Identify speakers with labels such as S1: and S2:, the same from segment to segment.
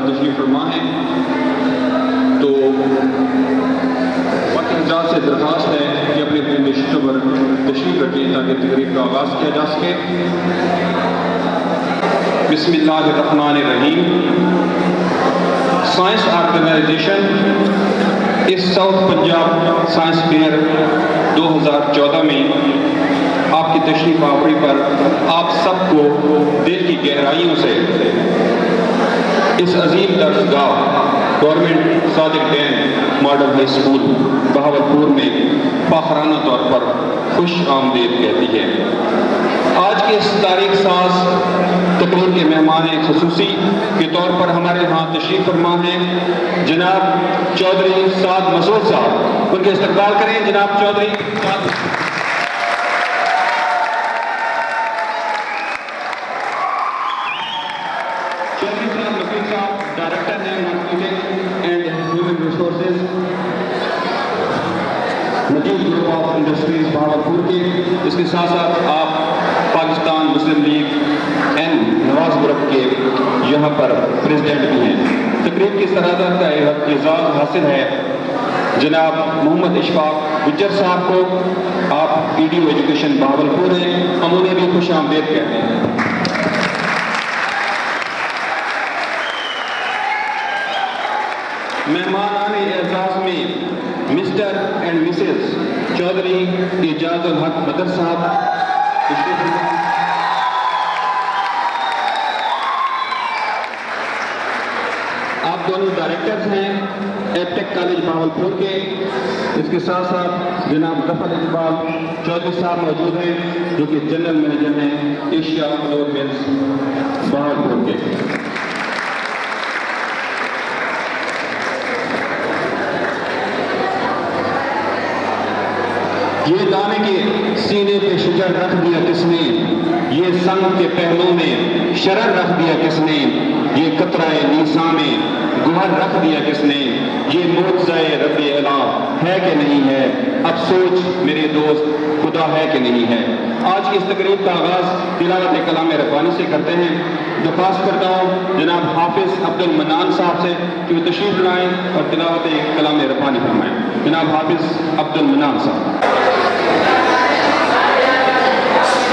S1: तशरीफ़ फरमा हैं। तो वक्त हज़रात से दरख्वास्त है कि अपने अपने नशिस्तों पर तशरीफ़ रखें ताकि तकरीब का आगाज़ किया जा सके। बिस्मिल्लाहिर्रहमानिर्रहीम। साइंस ऑर्गेनाइजेशन इस साउथ पंजाब साइंस फेयर 2014 में आपकी तशरीफ़ आवरी पर आप सबको दिल की गहराइयों से इस अजीम दर्सगाह government Sadiq Dane model high school Bahawalpur में फ़ाखराना तौर पर खुश आमदीद कहती है। आज के इस तारीख साज तकरीर के मेहमान ख़ुसूसी के तौर पर हमारे यहाँ तशरीफ़ फरमा हैं जनाब चौधरी साद मसूद साहब। उनके इस्तकबाल करें जनाब चौधरी साद। डायरेक्टर हैं marketing and human resources Najeeb group of industries Bahawalpur के। इसके साथ साथ आप Pakistan Muslim League and Nawaz group के यहाँ पर प्रेसिडेंट भी हैं। तकरीब की सराहत का एजाज़ हासिल है जनाब मोहम्मद इशफाक गुज्जर साहब को। आप EDO एजुकेशन बहावलपुर हैं, हम उन्हें भी खुश आमदीद कहते हैं। मेहमान एजाज़ में mister and Mrs Chaudhary Ejazul हक बदर साहब। आप दोनों डायरेक्टर्स हैं एपटेक कॉलेज बहावलपुर के। इसके साथ साथ जनाब जफर इकबाल चौधरी साहब मौजूद हैं जो कि जनरल मैनेजर हैं एशिया फ्लोर मिल्स बहावलपुर के। ये दाने के सीने पे शिजर रख दिया किसने, ये संग के पहलू में शरर रख दिया किसने, ये कतराए नीसा में गुहर रख दिया किसने, ये मुआज़ाए रब्बे अला है कि नहीं है, अब सोच मेरे दोस्त खुदा है कि नहीं है। आज की इस तकरीब का आगाज़ तिलावत कलाम रब्बानी से करते हैं। दरख्वास्त करता हूँ जनाब हाफिज़ अब्दुल मन्नान साहब से कि वो तशरीफ़ लाएँ और तिलावत कलाम रब्बानी फरमाएँ। जनाब हाफिज़ अब्दुल मन्नान साहब।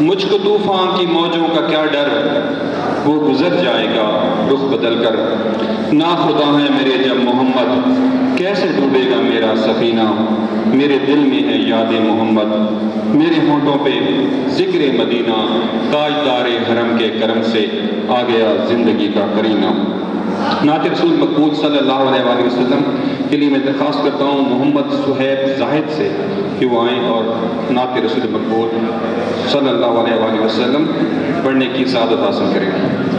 S1: मुझको तूफान की मौजों का क्या डर, वो गुजर जाएगा रुख बदल कर। ना खुदा है मेरे जब मोहम्मद, कैसे डूबेगा मेरा सफीना। मेरे दिल में है याद मोहम्मद, मेरे होंठों पे जिक्र मदीना। ताजदारे हरम के करम से आ गया जिंदगी का करीना। नात रसूल मकबूल सल्लल्लाहु अलैहि वसल्लम के लिए मैं दरख्वास्त करता हूँ मोहम्मद सुहैब जाहिद से कि वो आएँ और नात रसूल मकबूल सल्लल्लाहु अलैहि वसल्लम पढ़ने की सादत हासिल करें।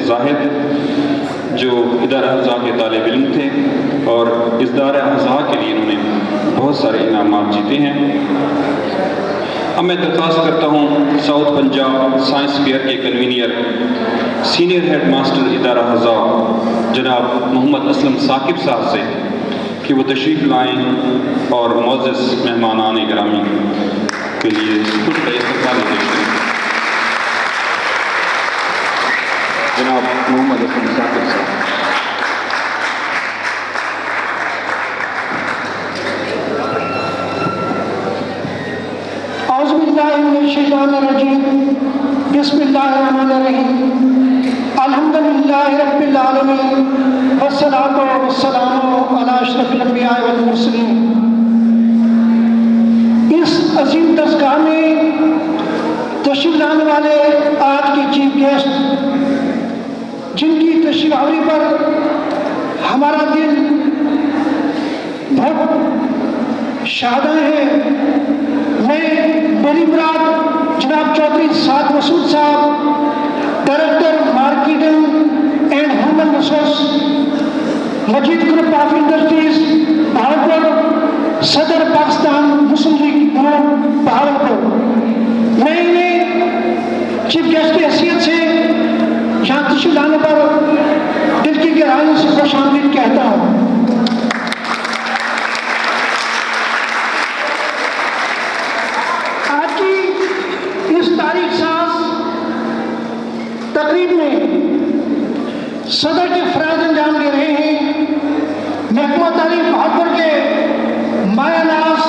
S1: जाहिद जो इदारा अज़ा के तालिब इल्म थे और इस इदारा अज़ा के लिए इन्होंने बहुत सारे इनामात जीते हैं। अब मैं दरख्वास्त करता हूँ साउथ पंजाब साइंस फेयर के कन्वीनियर सीनियर हेड मास्टर इदारा अज़ा जनाब मोहम्मद असलम साकिब साहब से कि वो तशरीफ़ लाएँ और मुअज़्ज़ज़ मेहमानान गिरामी के लिए खुद का इस्तक़बाल करें। जनाब मोहम्मद असलम साकिब साहब।
S2: बिस्मिल्लाहिर्रहमानिर्रहीम अल्हम्दुलिल्लाहि रब्बिल आलमीन वस्सलातु वस्सलामु अला अशरफिल अंबिया वल मुरसलीन। इस अजीम दरगाह में तशरीफ लाने वाले आज के चीफ गेस्ट जिनकी तशरीफ आवरी पर हमारा दिल बहुत शादा है। मैं मेरी मुराद जनाब Chaudhary Saad Masood sahab director marketing and human resource Majeed group of industries Bahawalpur, सदर Pakistan Muslim League group Bahawalpur, मैं इन्हें चीफ गेस्ट की हैसियत से यहाँ तशरीफ लाने पर दिल की गहराइयों से खुश आमदीद कहता हूँ। तकरीब में सदर के फराज अंजाम दे रहे हैं महकमा तालीम भागपुर के मायानाज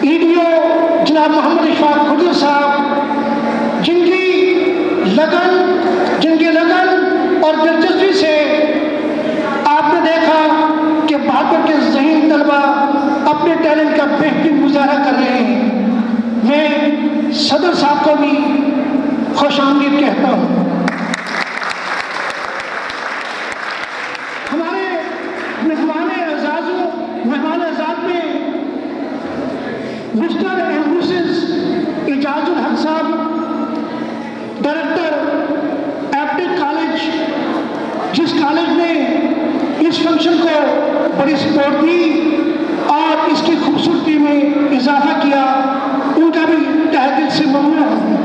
S2: ईडीओ जनाब मोहम्मद इशफाक खुदर साहब, जिनके लगन और दिलचस्पी से आपने देखा कि भागपुर के ज़हीन तलबा अपने टैलेंट का बेहतरीन मुजाहरा कर रहे हैं। मैं सदर साहब को भी खुश आमदीद कहता हूँ। हमारे मेहमान आज़ाद में मिस्टर एंड मिसेस इजाजुल हक साहब, डायरेक्टर एप्टेक कॉलेज, जिस कॉलेज ने इस फंक्शन को बड़ी सपोर्ट दी और इसकी खूबसूरती में इजाफा किया, उनका भी तहे दिल से ममनून हूँ।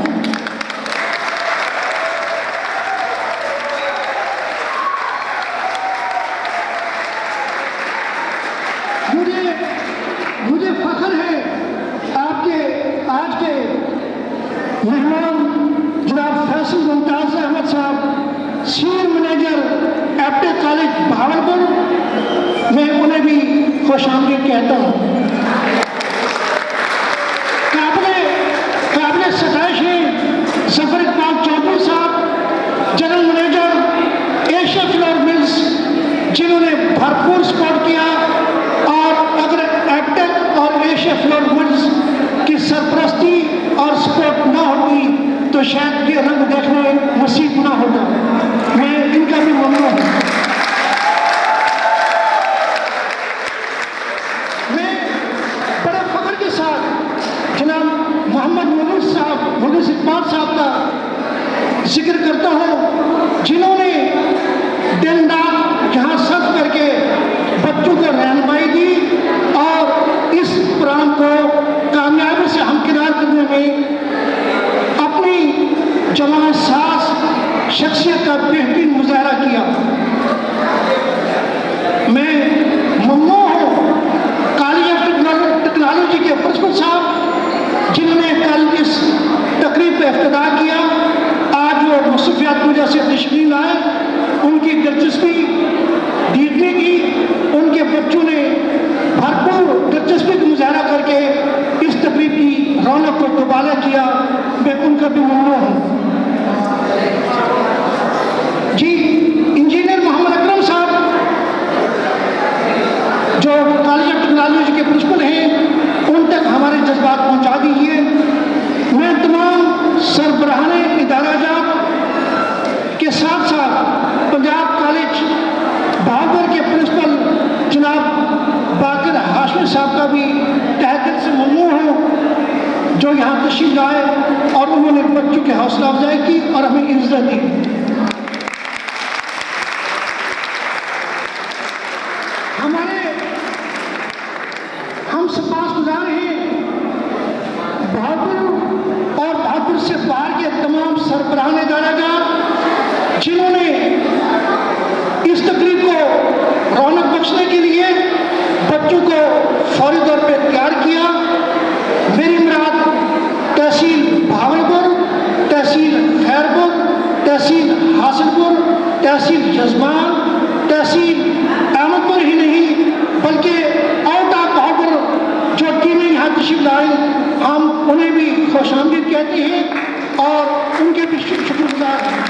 S2: मुझे फख्र है आपके आज के मेहमान जनाब फैसल मुमताज़ अहमद साहब, senior manager Aptech college Bahawalpur, मैं उन्हें भी खुश आमदीद कहता हूँ। काबिल सताइश है ज़फ़र इकबाल चौधरी साहब, general manager Asia flour mills, जिन्होंने भरपूर सपोर्ट किया और अगर एप्टेक और एशिया फ्लोर मिल्स की सरपरस्ती और सपोर्ट ना होती तो शायद ये रंग देखने नसीब ना होता। मैं इनका भी ममनून हूँ। मैं बड़े फख्र के साथ जनाब मोहम्मद मुनीस इकबाल साहब का जिक्र करता हूँ, जिन्होंने दिन रात यहाँ सर्व करके बच्चों को रहनुमाई दी और इस प्रोग्राम को कामयाबी से हमकिनार करने में अपनी जवान सास शख्सियत का बेहतरीन मुजाहरा किया। मैं ममनून हूँ कॉलेज ऑफ टेक्नोलॉजी के प्रिंसिपल साहब, जिन्होंने कल इस तकरीब का इफ्तिताह किया। आज वो मसरूफियात वजह से तशरीफ लाए, उनकी दिलचस्पी देखने की उनके बच्चों ने भरपूर दिलचस्पी का मुजाहरा करके इस तकरीब की रौनक को दुबारा किया। मैं उनका भी ममनून हूँ। जी इंजीनियर मोहम्मद अकरम साहब, जो कॉलेज ऑफ टेक्नोलॉजी के प्रिंसिपल हैं, उन तक हमारे जज्बात पहुँचा दीजिए। मैं तमाम सरबराहाने इदाराजात के साथ साथ पंजाब कॉलेज भागपुर के प्रिंसिपल जनाब बाकर हाशमी साहब का भी तहे दिल से ममनून हूँ, जो यहाँ तशरीफ लाए और उन्होंने बच्चों की हौसला अफजाई की और हमें इज्जत दी। सरबराहान इदारागार जिन्होंने इस तकरीब को रौनक बख्शने के लिए बच्चों को फौरी तौर पर तैयार किया। मेरी मुराद तहसील भावलपुर, तहसील खैरपुर, तहसील हासिलपुर, तहसील जजमान, तहसील अहमदपुर ही नहीं बल्कि आउट ऑफ बॉर्डर जो टीमें यहाँ तशरीफ लाई, हम उन्हें भी खुशामदीद कहते हैं और उनके भी शुक्रगुजार हैं।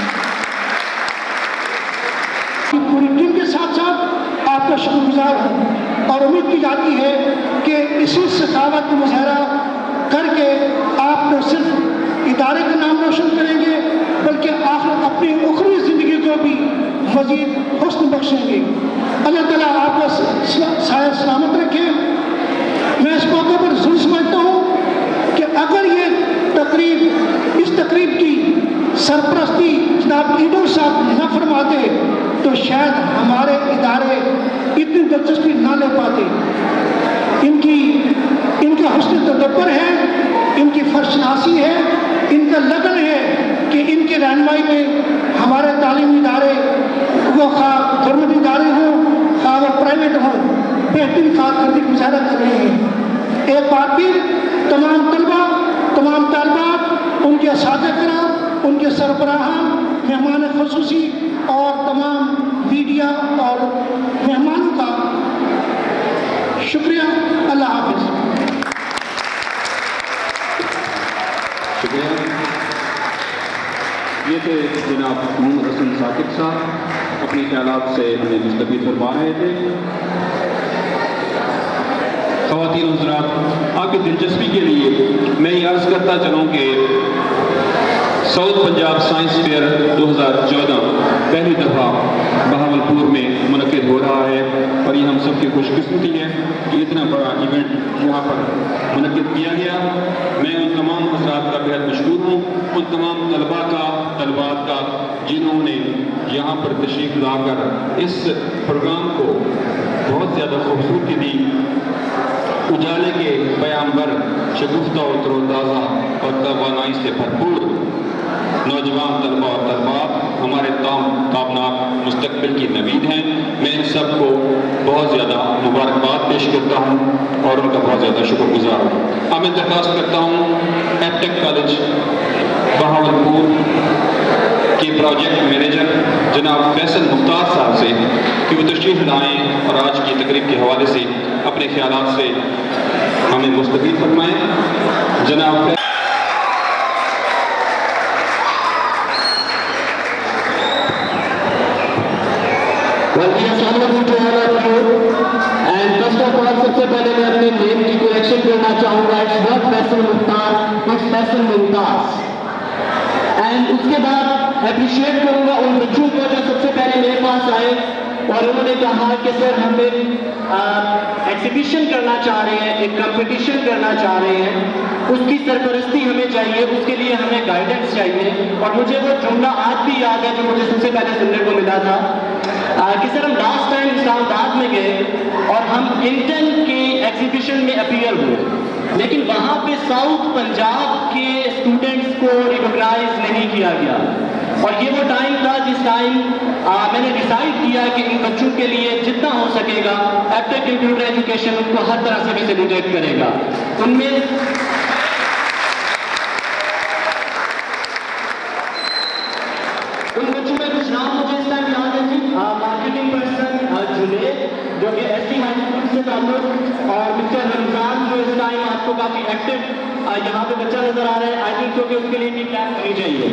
S2: पूरी टीम के साथ साथ आपका शुक्रगुजार हूँ और उम्मीद की जाती है कि इसी सखावत का मुजाहरा करके आप न सिर्फ इदारे का नाम रोशन करेंगे बल्कि आखिर अपनी उखरी ज़िंदगी को भी मज़ीद हुस्न बख्शेंगे। अल्लाह ताला आपको साया सलामत रखे। मैं इस मौके पर ज़रूर समझता हूँ कि अगर ये तकरीब इस तकरीब की सरपरस्ती जनाब ईडो साहब न फरमाते तो शायद हमारे इदारे इतनी दिलचस्पी ना ले पाते। इनका हुस्न तदब्बर है, इनकी फर्शनासी है, इनका लगन है कि इनकी रहनुमाई में हमारे तालीमी इदारे वो खा गवर्नमेंट इदारे हों खा वो प्राइवेट हों बेहतरीन कारकर्दगी गुजारा कर रहे हैं। एक बार फिर तमाम तलबा, तमाम तालिबात, उनके असातिज़, उनके सरबराहान, मेहमान ख़ुसूसी और तमाम मीडिया और मेहमानों का शुक्रिया। अल्लाह हाफ़िज़।
S1: शुक्रिया। ये थे जनाब मोहम्मद हसन साकिब साहब, अपने ख्यालात से हमें मुस्तफ़ीद फरमा रहे थे। ख़वातीन और हज़रात, आपकी दिलचस्पी के लिए मैं ये अर्ज़ करता चलूँ कि साउथ पंजाब साइंस फेयर 2014 पहली दफ़ा बहावलपुर में मुनक़िद हो रहा है और ये हम सब की खुशकिस्मती है कि इतना बड़ा इवेंट यहाँ पर मुनक़िद किया गया। मैं उन तमाम हज़रात का बेहद मशकूर हूँ, उन तमाम तलबात का जिन्होंने यहाँ पर तशरीफ़ लाकर इस प्रोग्राम को बहुत ज़्यादा खूबसूरती दी। उजाले के पैगाम्बर शगुफ्ता और तरोताज़ा और तवानाई से भरपूर नौजवान तलबा और तलबात हमारे ताबनाक मुस्तकबिल की नवीद हैं। मैं इन सब को बहुत ज़्यादा मुबारकबाद पेश करता हूँ और उनका बहुत ज़्यादा शुक्रगुजार हूँ। अब मैं दरख्वास्त करता हूँ एपटेक कॉलेज बहावलपुर के प्रोजेक्ट मैनेजर जनाब फैसल मुख्तार साहब से कि वो तशरीफ़ लाएँ और आज की तकरीब के हवाले से अपने ख्यालात से हमें मुस्तफ़ीद फरमाएँ। जनाब
S3: सबसे पहले मैं अपने नेम की करेक्शन करना चाहूँगा। It's not Faisal Mukhtar, it's Faisal Mumtaz. And उसके बाद अप्रिशिएट करूँगा उन बच्चों को जो सबसे पहले मेरे पास आए और उन्होंने कहा कि सर हम एक एग्जीबिशन करना चाह रहे हैं, एक कंपटीशन करना चाह रहे हैं, उसकी सरपरस्ती हमें चाहिए, उसके लिए हमें गाइडेंस चाहिए। और मुझे वो जुमला आज भी याद है जो मुझे सबसे पहले सुनने को मिला था कि सर हम लास्ट टाइम इस्लामाबाद में गए और हम इंटन के एग्जीबिशन में अपीयर हुए, लेकिन वहाँ पे साउथ पंजाब के स्टूडेंट्स को रिकॉग्नाइज नहीं किया गया। और ये वो टाइम था जिस टाइम मैंने डिसाइड किया कि इन बच्चों के लिए जितना हो सकेगा एपटेक कंप्यूटर एजुकेशन उनको हर तरह से फैसिलिटेट करेगा। उनमें उन बच्चों में कुछ नाम मुझे इस टाइम याद है जी, मार्केटिंग पर्सन जुनेद जो कि एसटी हाई स्कूल से ताल्लुक, और मिस्टर रमजान जो इस टाइम आपको काफ़ी एक्टिव यहाँ पे बच्चा नजर आ रहा है। आई थिंक कि उसके लिए भी क्लैप करनी चाहिए।